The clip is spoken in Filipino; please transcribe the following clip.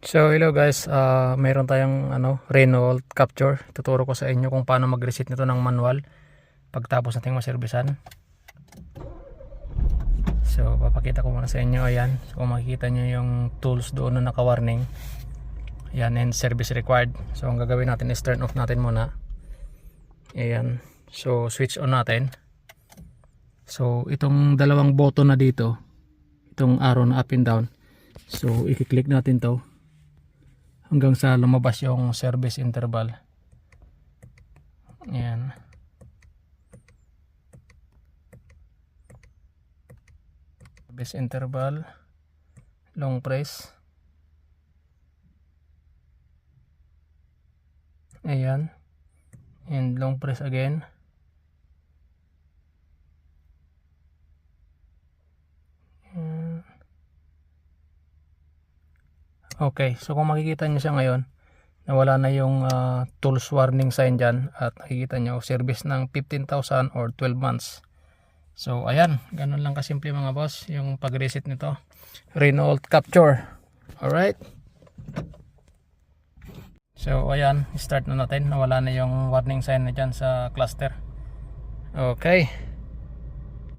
So hello guys, mayroon tayong Renault Capture. Tuturo ko sa inyo kung paano mag-reset nito ng manual pagtapos nating maservisan. So papakita ko muna sa inyo. Ayan, so kung makikita nyo yung tools doon na naka-warning, ayan, and service required. So ang gagawin natin is turn off natin muna. Ayan, so switch on natin. So itong dalawang button na dito, itong arrow na up and down, so i-click natin to hanggang sa lumabas yung service interval. Ayan. Service interval, long press. Ayan. And long press again. Okay, so kung makikita nyo siya ngayon, nawala na yung tools warning sign dyan at nakikita nyo service ng 15,000 or 12 months. So ayan, ganun lang kasimple mga boss yung pag-reset nito. Renault Capture. Alright. So ayan, start na natin. Nawala na yung warning sign na dyan sa cluster. Okay.